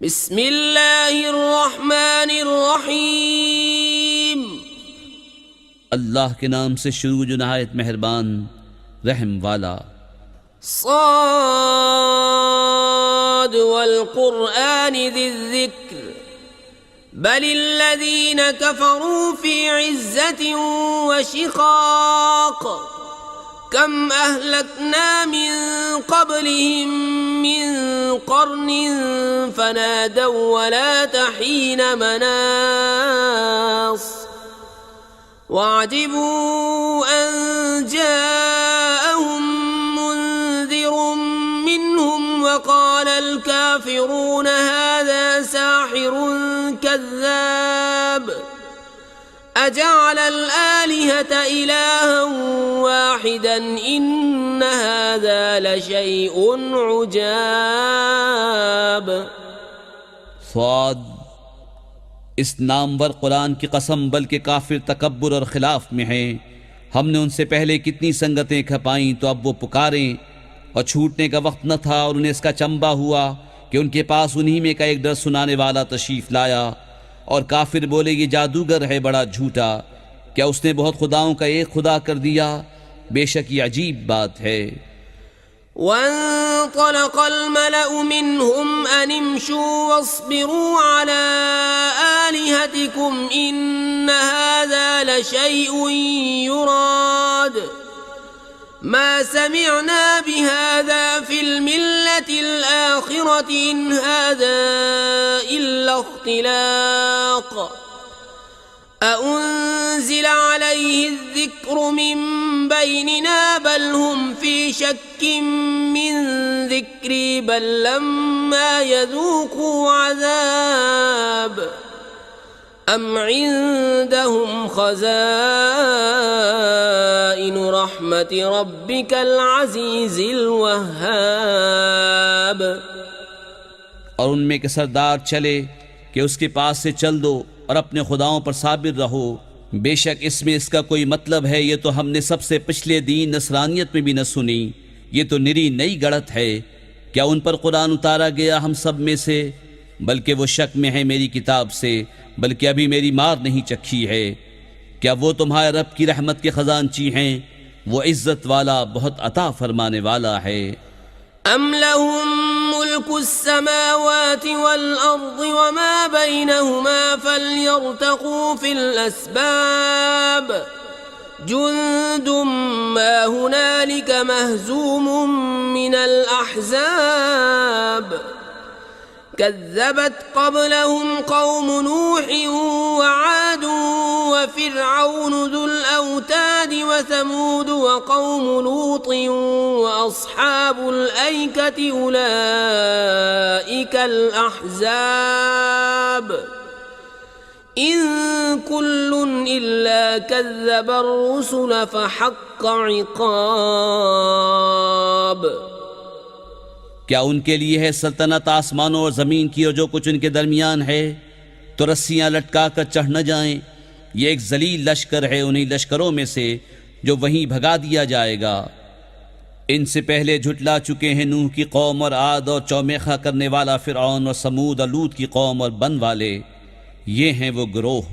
बिस्मिल्लाहिर्रहमानिर्रहीम। अल्लाह के नाम से शुरू जो नहायत मेहरबान रहम वाला। साद वल कुरआनि ज़िक्र बलिल्लज़ीन कफ़रू फ़ी इज़्ज़तिन व शिक़ाक़ कम अहलकना मिन क़ब्लिहिम मिन क़र्निन फ़नादव वला तहीन मनास वअजिबू अन जाअहुम मुन्ज़िरुम मिनहुम वक़ालल काफ़िरून हाज़ा साहिरुन कज़्ज़ाब अजअलल आलिहता इलाहन वाहिदन इन्न हाज़ा लशैउन उजाब। स्वाद, इस नामवर कुरान की कसम, बल्कि काफिर तकब्बुर और खिलाफ में हैं। हमने उनसे पहले कितनी संगतें खपाईं तो अब वो पुकारें और छूटने का वक्त न था और उन्हें इसका चंबा हुआ कि उनके पास उन्हीं में का एक डर सुनाने वाला तशरीफ लाया। और काफिर बोले ये जादूगर है बड़ा झूठा, क्या उसने बहुत खुदाओं का एक खुदा कर दिया? बेशक ये अजीब बात है। वंतलक़ल मलअु मिनहुम अन इम्शू वस्बिरू अला आलिहतिकुम इन्न हाज़ा लशैउन युराद मा समिअना बिहाज़ा फिल मिल्लतिल आखिरति इन हाज़ा इल्ला इख्तिलाक़ अउन्ज़िल अलैहि ज़िक्रु मिन बैनिना बल हुम फ़ी शक्किन मिन ज़िक्री बल लम्मा यज़ूक़ू अज़ाब अम इन्दहुम ख़ज़ाइनु रहमति रब्बिकल अज़ीज़िल वह्हाब। और उनमें के सरदार चले कि उसके पास से चल दो और अपने खुदाओं पर साबिर रहो। बेशक इसमें इसका कोई मतलब है, ये तो हमने सबसे पिछले दीन नसरानियत में भी न सुनी, ये तो निरी नई गढ़त है। क्या उन पर कुरान उतारा गया हम सब में से? बल्कि वो शक में है मेरी किताब से, बल्कि अभी मेरी मार नहीं चखी है। क्या वो तुम्हारे रब की रहमत के खजानची हैं? वो इज्जत वाला बहुत अता फरमाने वाला है। अम लहुम मुल्कुस समावाति वल अर्दि वमा बैनहुमा फल्यर्तक़ू फिल अस्बाब जुंदुम मा हुनालिका महज़ूमुम मिनल अहज़ाब कज़्ज़बत क़ब्लहुम क़ौम नूह व आद व फ़िरऔन ज़ुल औताद व समूद व क़ौम लूत व अस्हाबुल ऐकति उलाइकल अहज़ाब इन कुल्लुन इल्ला कज़्ज़बर रुसुल फ़हक़्क़ इक़ाब। क्या उनके लिए है सल्तनत आसमानों और ज़मीन की और जो कुछ उनके दरमियान है? तो रस्सियाँ लटका कर चढ़ न जाएं। ये एक जलील लश्कर है उन्हीं लश्करों में से जो वहीं भगा दिया जाएगा। इनसे पहले झुटला चुके हैं नूह की कौम और आद और चौमेखा करने वाला फ़िरऔन और समूद और लूत की कौम और बन वाले। ये हैं वो गिरोह,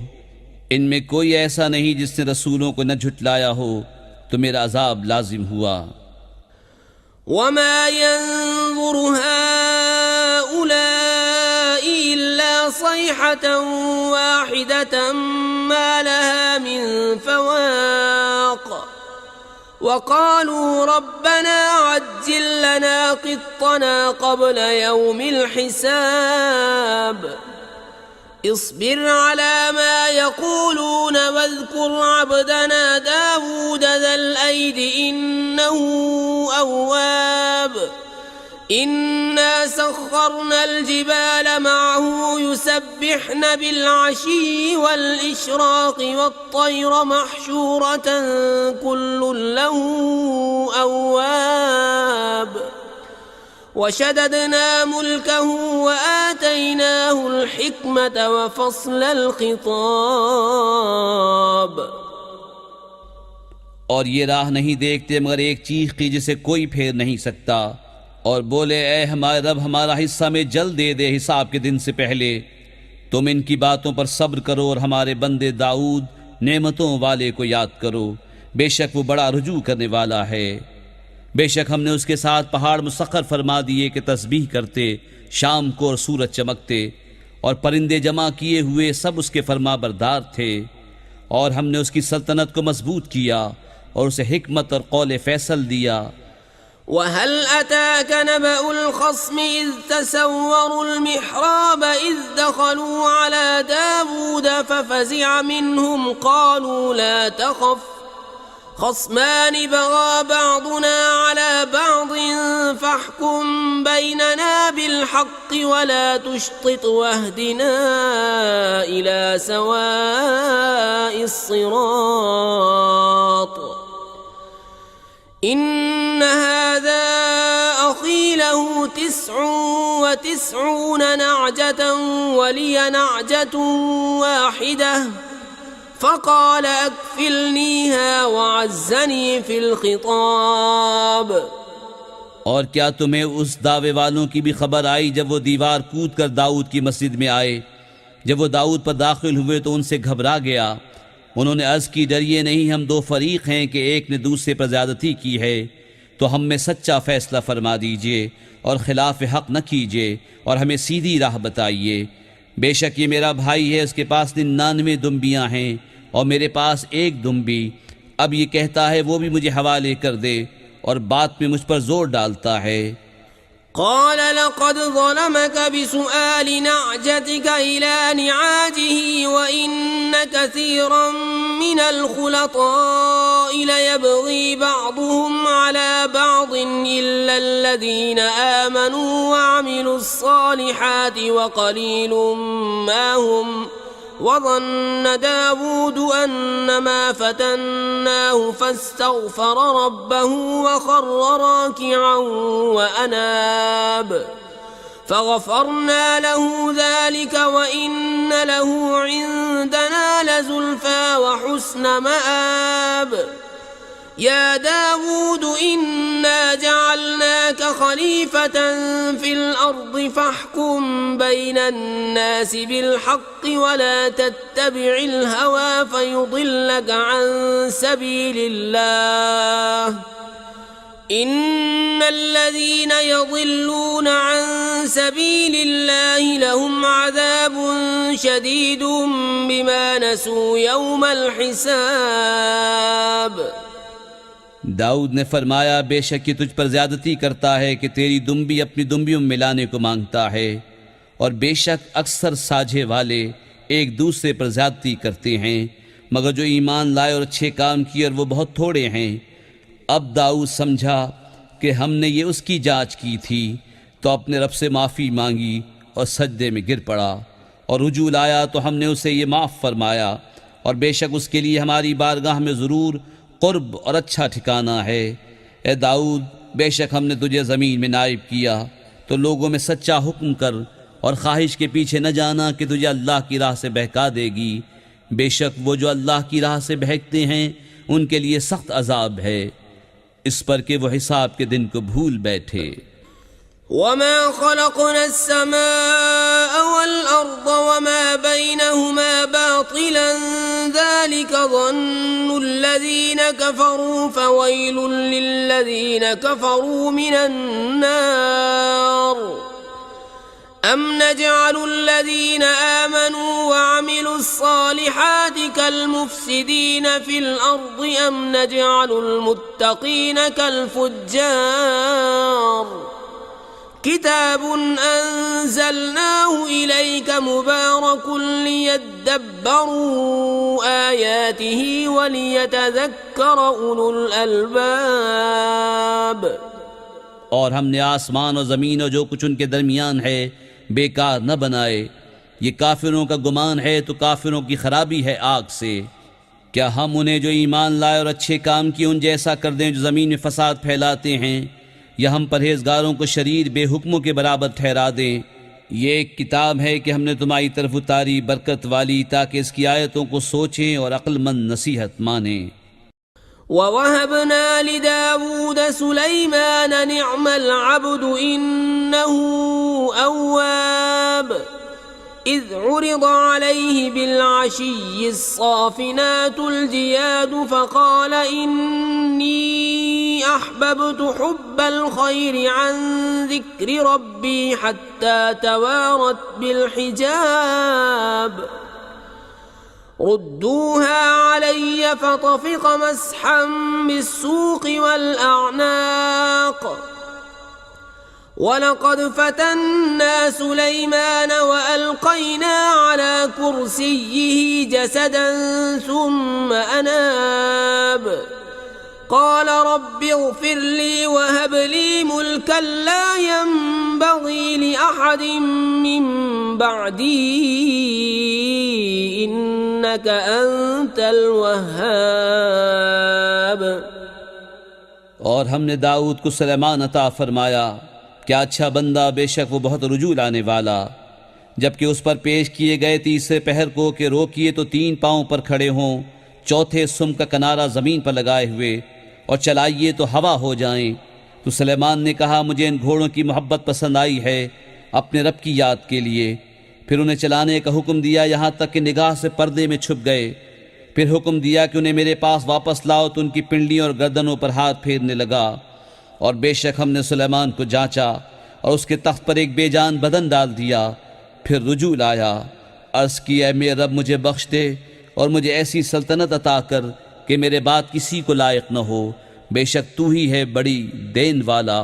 इनमें कोई ऐसा नहीं जिसने रसूलों को न झुटलाया हो तो मेरा अजाब लाजिम हुआ। वमा यंज़ुरु हाउलाइ इल्ला सयहतन वाहिदतन मा लहा मिन फवाक़ वक़ालू रब्बना अज्जिल लना क़ित्तना क़ब्ल यौमिल हिसाब इस्बिर अला मा यक़ूलून वज़्कुर अब्दना दाऊद ज़ल ऐदि इन्नहु अव्वाब इन्ना सख़्ख़रनल जिबाल मअहु युसब्बिहन बिलअशी वल इश्राक़ि वत्तैर महशूरतन कुल्लुन लहू अव्वाब वशददना मुल्कहु वआतैनाहुल हिक्मत वफ़स्लल ख़िताब। और ये राह नहीं देखते मगर एक चीख की जिसे कोई फेर नहीं सकता। और बोले, ए हमारे रब, हमारा हिस्सा में जल्द दे दे हिसाब के दिन से पहले। तुम इनकी बातों पर सब्र करो और हमारे बंदे दाऊद नेमतों वाले को याद करो, बेशक वो बड़ा रुजू करने वाला है। बेशक हमने उसके साथ पहाड़ मुसख्खर फरमा दिए कि तस्बीह करते शाम को और सूरज चमकते, और परिंदे जमा किए हुए सब उसके फरमाबरदार थे। और हमने उसकी सल्तनत को मजबूत किया और उसे हिकमत और कौल फैसल दिया। वहल अताक नबउल ख़स्म इज़ तसव्वरुल मिहराब इज़ दख़लू अला दावूद फफ़ज़िअ मिन्हुम क़ालू ला तख़फ़ ख़स्मान बग़ा बअदुना अला बअदिन फ़हकुम बैनना बिलहक़्क़ि वला तुशतित वहदिना इला सवाइस सिरात। इन्न हाज़ा अख़ी लहू 99 नअजतन वलिय नअजतुन वाहिदह फ़क़ाल अक्फ़िलनीहा वअज़्ज़नी फ़िल ख़िताब। और क्या तुम्हें उस दावे वालों की भी खबर आई जब वो दीवार कूद कर दाऊद की मस्जिद में आए? जब वो दाऊद पर दाखिल हुए तो उनसे घबरा गया। उन्होंने अर्ज़ की, डरिए नहीं, हम दो फरीक हैं कि एक ने दूसरे पर ज़्यादती की है, तो हम में सच्चा फ़ैसला फरमा दीजिए और खिलाफ हक़ न कीजिए और हमें सीधी राह बताइए। बेशक ये मेरा भाई है, उसके पास 99 दुम्बियाँ हैं और मेरे पास एक दुम्बी। अब ये कहता है वो भी मुझे हवाले कर दे और बात में मुझ पर जोर डालता है। क़ाल लक़द ज़लमक बिसुआलि नअजतिक इला निआजिही व इन्न कसीरन मिनल खुलताइ लयबग़ी बअदुहुम अला बअदिन इल्ला अल्लज़ीना आमनू व अमिलुस्सालिहाति व क़लीलुम मा हुम। वज़न्न दावूद अन्नमा फ़तन्नाहु फ़ास्तग़फ़र रब्बहु वख़र्र राकिअन वअनाब फ़ग़फ़रना लहु ज़ालिक वइन्न लहु इन्दना लज़ुल्फ़ा वहुस्न मआब। या दावूद इन्ना जअलनाक ख़लीफ़तन फ़िल अर्ज़ि फ़हकुम बैनन्नास बिलहक़्क़ि वला तत्तबिअल हवा फ़युज़िल्लक अन सबीलिल्लाह। इन्नल्लज़ीना यज़िल्लून अन सबीलिल्लाहि लहुम अज़ाबुन शदीदुन बिमा नसू यौमल हिसाब। दाऊद ने फरमाया, बेशक ये तुझ पर ज्यादती करता है कि तेरी दुम्बी अपनी दुम्बियों में मिलाने को मांगता है, और बेशक अक्सर साझे वाले एक दूसरे पर ज्यादती करते हैं, मगर जो ईमान लाए और अच्छे काम किए और वो बहुत थोड़े हैं। अब दाऊद समझा कि हमने ये उसकी जांच की थी, तो अपने रब से माफ़ी मांगी और सजदे में गिर पड़ा और रुजू लाया तो हमने उसे ये माफ़ फरमाया, और बेशक उसके लिए हमारी बारगाह में ज़रूर क़ुर्ब और अच्छा ठिकाना है। ए दाऊद, बेशक हमने तुझे ज़मीन में नाइब किया, तो लोगों में सच्चा हुक्म कर और ख्वाहिश के पीछे न जाना कि तुझे अल्लाह की राह से बहका देगी। बेशक वो जो अल्लाह की राह से बहकते हैं उनके लिए सख्त अजाब है, इस पर कि वो हिसाब के दिन को भूल बैठे। वमा खलक़ना अस्समाअ वल अर्द वमा बैनहुमा बातिलन ज़ालिका ज़न्नुल लज़ीना कफ़रू फ़वैलुल लिल्लज़ीना कफ़रू मिनन नार। अम नजअलुल लज़ीना आमनू व अमिलुस्सालिहाति कल मुफ़्सिदीना फ़िल अर्दि अम नजअलुल मुत्तक़ीना कल फ़ुज्जार। किताबुन अंज़लनाहु इलैक मुबारकुन लियद्दब्बरू आयातिही वलियतज़क्कर उलुल अलबाब। और हमने आसमान और ज़मीन और जो कुछ उनके दरमियान है बेकार न बनाए। ये काफिरों का गुमान है तो काफिरों की खराबी है आग से। क्या हम उन्हें जो ईमान लाए और अच्छे काम किए उन जैसा कर दें जो ज़मीन में फसाद फैलाते हैं, या हम परहेजगारों को शरीर बेहुक्मों के बराबर ठहरा दें? ये एक किताब है कि हमने तुम्हारी तरफ उतारी बरकत वाली, ताकि इसकी आयतों को सोचें और अक्लमंद नसीहत मानें। ووهبنا لداود سليمان نعم العبد إنه أواب إذ عرض عليه بالعشي الصافنات الجياد فقال إني أحببت حب الخير عن ذكر ربي حتى توارت بالحجاب ردوها علي فطفق مسحا بالسوق والأعناق ولقد فتنا سليمان وألقينا على كرسيه جسدا ثم أناب قال رب اغفر لي وهب لي ملكا لا ينبغي لأحد من بعدي إنك أنت الوهاب। और हमने दाऊद को सुलेमान अता फरमाया, क्या अच्छा बंदा, बेशक वो बहुत रुजू लाने वाला। जबकि उस पर पेश किए गए तीसरे पहर को कि रोकिए तो 3 पाँव पर खड़े हों, चौथे सुम का किनारा ज़मीन पर लगाए हुए, और चलाइए तो हवा हो जाएं। तो सुलेमान ने कहा, मुझे इन घोड़ों की मोहब्बत पसंद आई है अपने रब की याद के लिए। फिर उन्हें चलाने का हुक्म दिया यहाँ तक कि निगाह से पर्दे में छुप गए। फिर हुक्म दिया कि उन्हें मेरे पास वापस लाओ, तो उनकी पिंडलियों और गर्दनों पर हाथ फेरने लगा। और बेशक हमने सुलेमान को जांचा और उसके तख्त पर एक बेजान बदन डाल दिया। फिर रुजू लाया, अर्ज़ किया, ऐ मेरे रब, मुझे बख्श दे और मुझे ऐसी सल्तनत अता कर कि मेरे बाद किसी को लायक न हो। बेशक तू ही है बड़ी देन वाला।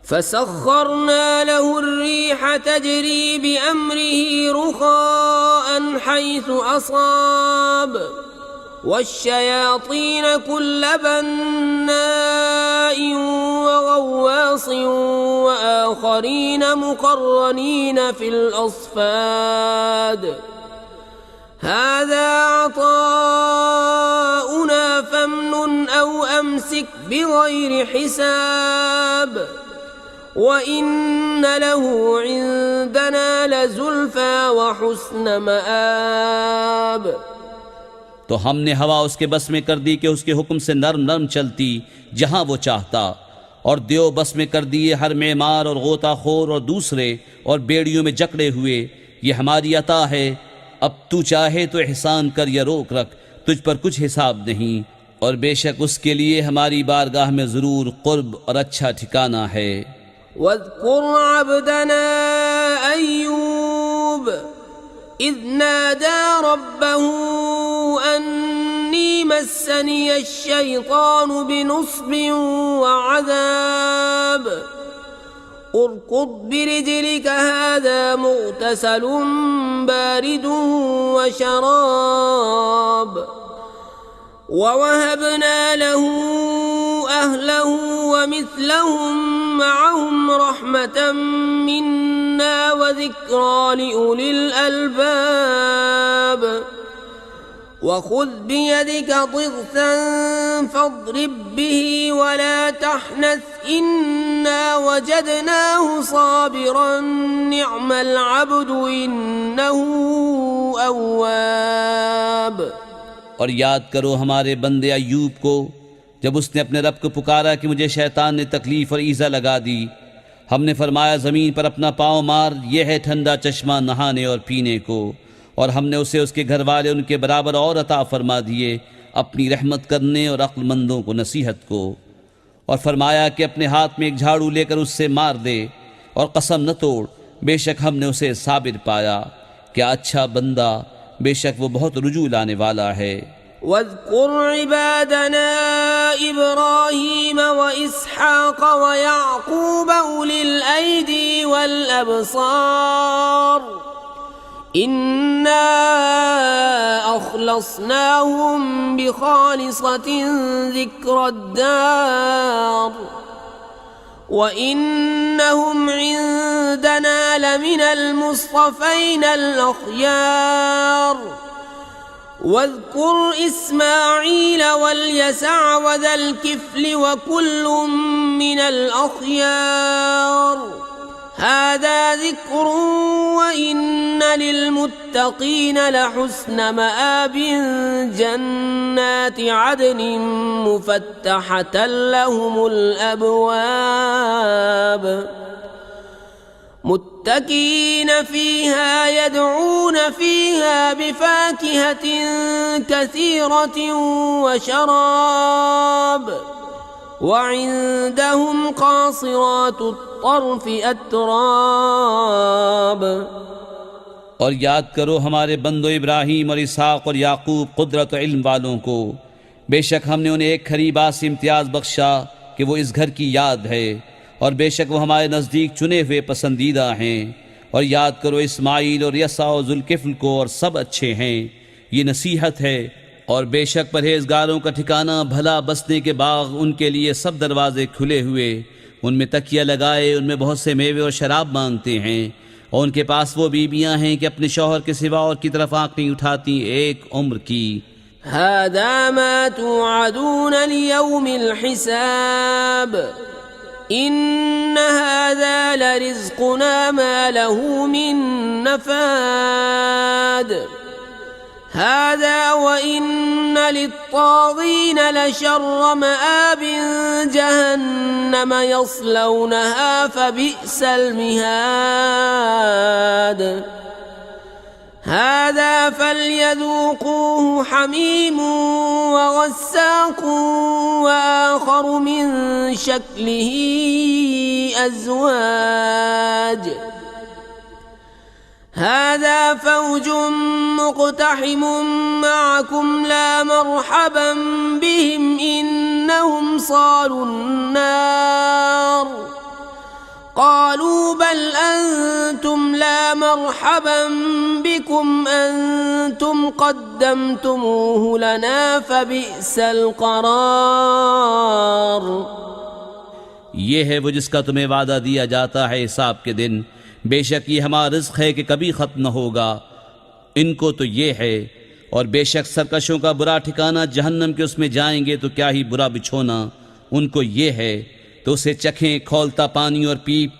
فسخرنا له الريح تجري بأمره رخاء حيث أصاب والشياطين كل بناء وغواص وآخرين مقرنين في الأصفاد هذا عطاؤنا فامنن أو أمسك بغير حساب وإن له عندنا لزلفى وحسن مآب। तो हमने हवा उसके बस में कर दी कि उसके हुक्म से नरम नरम चलती जहाँ वो चाहता, और देव बस में कर दिए हर मेमार और गोताखोर और दूसरे और बेड़ियों में जकड़े हुए। ये हमारी अता है, अब तू चाहे तो एहसान कर या रोक रख, तुझ पर कुछ हिसाब नहीं। और बेशक उसके लिए हमारी बारगाह में ज़रूर क़ुर्ब और अच्छा ठिकाना है। वज़्कुर अब्दना अय्यूब इज़ नादा रब्बहू अन्नी मस्सनी अश्शैतानु बिनुस्बिन वअज़ाब उरकुद बिरिजलिक हाज़ा मुग़तसलुन बारिदुन वशराब ववहबना लहू अहलहू वमिस्लहुम मअहुम रहमतम मिन्ना वज़िक्रा लिउलिल अलबाब वख़ुज़ बियदिक ज़िग़्फ़न फ़ाضरिब बिही वला तहनस इन्ना वजदनाहु साबिरन निअमल अब्दु इन्नहु अव्वाब। और याद करो हमारे बंदे अय्यूब को, जब उसने अपने रब को पुकारा कि मुझे शैतान ने तकलीफ़ और ईज़ा लगा दी। हमने फरमाया, ज़मीन पर अपना पाँव मार, यह है ठंडा चश्मा नहाने और पीने को। और हमने उसे उसके घर वाले उनके बराबर और अता फरमा दिए, अपनी रहमत करने और अक्लमंदों को नसीहत को। और फरमाया कि अपने हाथ में एक झाड़ू लेकर उससे मार दे और कसम न तोड़, बेशक हमने उसे साबिर पाया। क्या अच्छा बंदा, बेशक वो बहुत रुजू लाने वाला है। वज़्कुर इबादना इब्राहीम व इसहाक़ व याक़ूब उलिल ऐदी वल अबसार इन्ना अख़लसनाहुम बिखालिसतिन ज़िक्रद्दार व इन्नहुम इंदना लमिनल मुस्तफ़ैनल अख़यार वज़्कुर इस्माईल वल्यसअ वज़ल किफ़्ल वकुल्लुम मिनल अख़यार هذا ذكر وإن للمتقين لحسن مآب جنات عدن مفتحة لهم الأبواب متكئين فيها يدعون فيها بفاكهة كثيرة وشراب وعندهم قاصرات الطرف أتراب। और याद करो हमारे बंदो इब्राहीम और इसहाक और याकूब कुदरत और इल्म वालों को, बेशक हमने उन्हें एक खरी बात से इम्तियाज़ बख्शा कि वो इस घर की याद है, और बेशक वो हमारे नज़दीक चुने हुए पसंदीदा हैं। और याद करो इस्माइल और यसा और जुल्किफ्ल को, और सब अच्छे हैं। ये नसीहत है। और बेशक परहेजगारों का ठिकाना भला बसने के बाग, उनके लिए सब दरवाजे खुले हुए, उनमें तकिया लगाए, उनमें बहुत से मेवे और शराब मांगते हैं, और उनके पास वो बीबियां हैं कि अपने शौहर के सिवा और की तरफ आंख नहीं उठाती एक उम्र की। हादा मा तुअदून लियौमिल हिसाब इन्न हादा लरिज़्क़ुना मा लहू मिन नफ़ाद हादा व इन्न लित्ताग़ीन लशर्र मआब जहन्नम यस्लौनहा फबिअसल मिहाद हादा फल्यذوقوه हमीम वग़स्साक़ वआख़र मिन शक्लिही अज़वाज हादा फ़ौज मुक़तहिम मअकुम ला मरहबन बिहिम इन्नहुम सालुन्नार क़ालू बल अंतुम ला मरहबन बिकुम अंतुम क़द्दमतुमूहु लना फ़बिअसल क़रार। ये है वो जिसका तुम्हें वादा दिया जाता है हिसाब के दिन। बेशक ये हमारा रिज़्क़ है कि कभी ख़त्म न होगा। इनको तो ये है। और बेशक सरकशों का बुरा ठिकाना जहन्नम के, उसमें जाएंगे तो क्या ही बुरा बिछोना उनको ये है। तो उसे चखें खौलता पानी और पीप,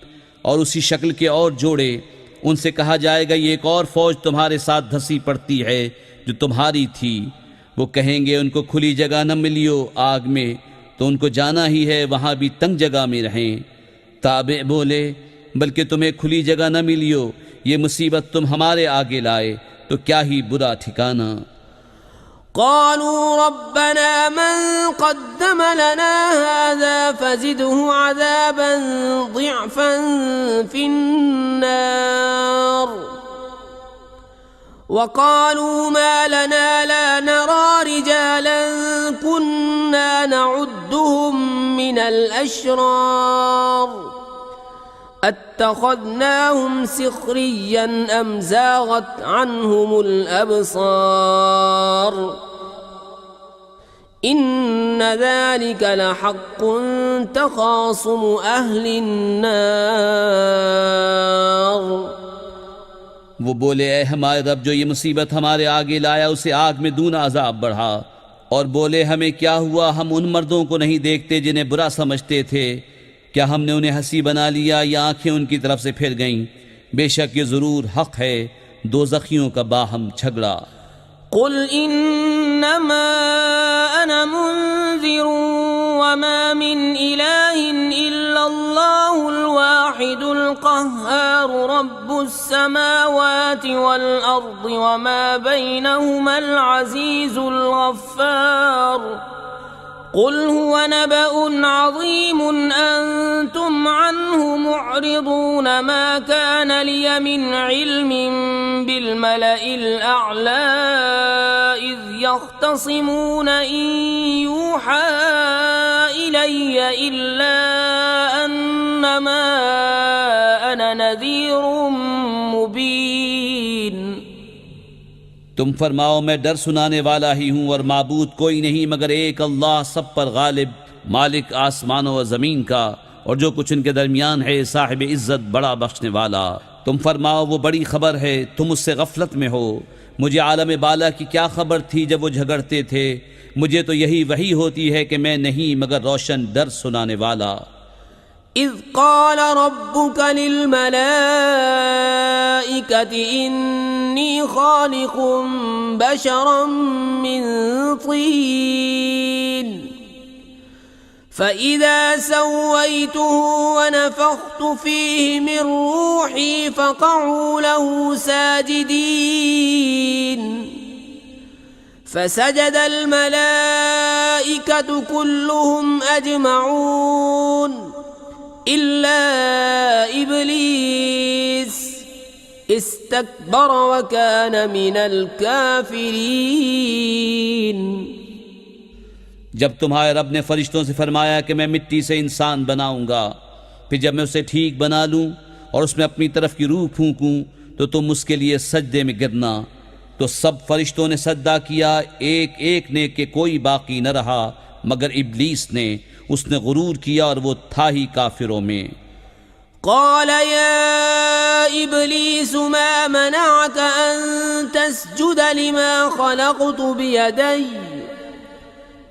और उसी शक्ल के और जोड़े। उनसे कहा जाएगा ये एक और फौज तुम्हारे साथ धसी पड़ती है जो तुम्हारी थी। वो कहेंगे उनको खुली जगह न मिलियो आग में, तो उनको जाना ही है वहाँ भी तंग जगह में रहें। ताबे बोले बल्कि तुम्हें खुली जगह न मिलियो, ये मुसीबत तुम हमारे आगे लाए तो क्या ही बुरा ठिकाना। क़ालू रब्बना मन क़द्दम लना हाज़ा फ़ज़िदहु अज़ाबन ज़िअफ़न फ़िन्नार वक़ालू मा लना ला नरा रिजालन कुन्ना नउद्दुहुम मिनल अशरार अत्तख़ज़नाहुम सिख़रिय्यन अम ज़ाग़त अन्हुमुल अबसार इन्न ज़ालिक लहक़्क़ुन तख़ासुमु अहलिन्नार। वो बोले ऐ हमारे रब, जो ये मुसीबत हमारे आगे लाया उसे आग में दूना अजाब बढ़ा। और बोले हमें क्या हुआ, हम उन मर्दों को नहीं देखते जिन्हें बुरा समझते थे? क्या हमने उन्हें हंसी बना लिया या आंखें उनकी तरफ से फिर गईं? बेशक ये ज़रूर हक़ है दोज़खियों का बाहम झगड़ा। कुल इन्नमा अना मुन्ज़िरुन वमा मिन इलाहिन इल्लल्लाहुल वाहिदुल क़ह्हार रब्बुस समावाति वल अर्दि वमा बैनहुमल अज़ीज़ुल गफ़्फ़ार। कुल हुवा नबअुन अज़ीमुन अंतुम अन्हु मुअरिदून मा कान लिय मिन इल्मिन बिल मलइल अअला इज़ यख़्तसिमून इन यूहा इलय्य इल्ला अन्नमा अना नज़ीरुम मुबीन। तुम फरमाओ मैं डर सुनाने वाला ही हूँ और माबूद कोई नहीं मगर एक अल्लाह, सब पर गालिब, मालिक आसमानों व ज़मीन का और जो कुछ इनके दरमियान है, साहिब इज़्ज़त बड़ा बख्शने वाला। तुम फरमाओ वो बड़ी खबर है, तुम उससे गफलत में हो। मुझे आलम बाला की क्या खबर थी जब वो झगड़ते थे? मुझे तो यही वही होती है कि मैं नहीं मगर रोशन डर सुनाने वाला। إذ قال ربك للملائكة إني خالق بشرا من طين فإذا سويته ونفخت فيه من روحي فقعوا له ساجدين فسجد الملائكة كلهم أجمعون إلا إبليس استكبر وكان من الكافرين। जब तुम्हारे रब ने फरिश्तों से फरमाया कि मैं मिट्टी से इंसान बनाऊंगा, फिर जब मैं उसे ठीक बना लूं और उसमें अपनी तरफ की रूह फूंकूं तो तुम उसके लिए सजदे में गिरना, तो सब फरिश्तों ने सजदा किया, एक एक ने कि कोई बाकी न रहा मगर इब्लीस ने। उसने गुरूर किया और वो था ही काफिरों में। قال يا إبليس ما منعك أن تسجد لما خلقت بيدي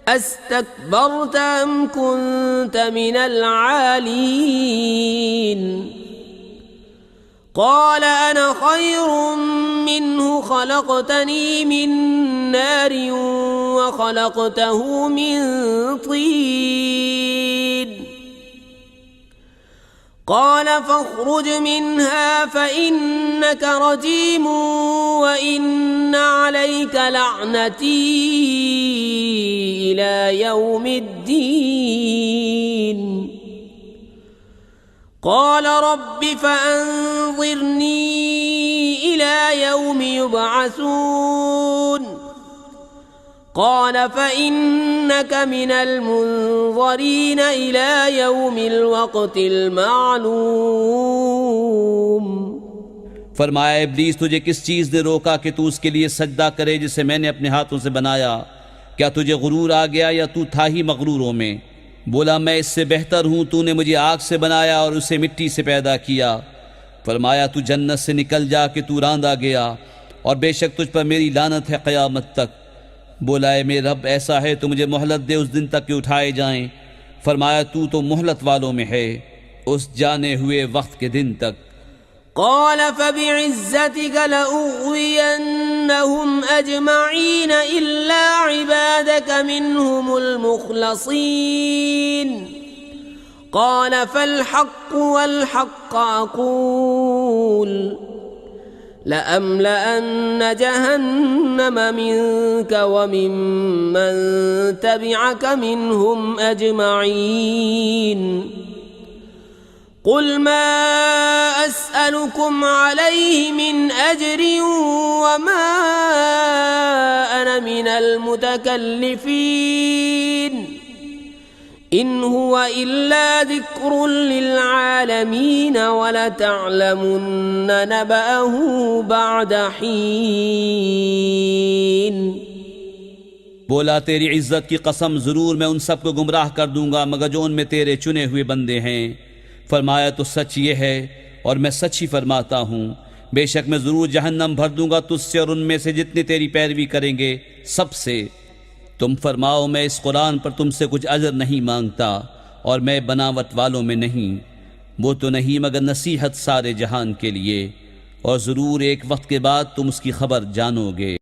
أستكبرت أم كنت من العالين قال أنا خير منه خلقتني من نار وخلقته من طين قال فاخرج منها فإنك رجيم وإن عليك لعنتي إلى يوم الدين قال رب فأنظرني إلى يوم يبعثون قال فإنك من المنظرين إلى يوم الوقت المعلوم। फरमाया इब्लीस तुझे किस चीज़ ने रोका कि तू उसके लिए सजदा करे जिसे मैंने अपने हाथों से बनाया? क्या तुझे गुरूर आ गया या तू था ही मगरूरों में? बोला मैं इससे बेहतर हूँ, तूने मुझे आग से बनाया और उसे मिट्टी से पैदा किया। फरमाया तू जन्नत से निकल जा कि तू रांदा गया और बेशक तुझ पर मेरी लानत है क़यामत तक। बोला है मेरे रब ऐसा है तो मुझे मोहलत दे उस दिन तक कि उठाए जाएं। फरमाया तू तो मोहलत वालों में है उस जाने हुए वक्त के दिन तक। قال فبعزتك لأغوينهم أجمعين إلا عبادك منهم المخلصين قال فالحق والحق أقول لأملأن جهنم منك وممن تبعك منهم أجمعين قل ما أسألكم عليه من أجر وما أنا من المتكلفين إن هو إلا ذكر للعالمين ولتعلمن نبأه بعد حين। बोला तेरी इज्जत की कसम ज़रूर मैं उन सब को गुमराह कर दूंगा मगर जो उनमें तेरे चुने हुए बंदे हैं। फरमाया तो सच ये है और मैं सच ही फरमाता हूँ, बेशक मैं ज़रूर जहन्नम भर दूंगा तुझसे और उनमें से जितने तेरी पैरवी करेंगे सबसे। तुम फरमाओ मैं इस कुरान पर तुमसे कुछ अजर नहीं मांगता और मैं बनावट वालों में नहीं, वो तो नहीं मगर नसीहत सारे जहान के लिए, और ज़रूर एक वक्त के बाद तुम उसकी खबर जानोगे।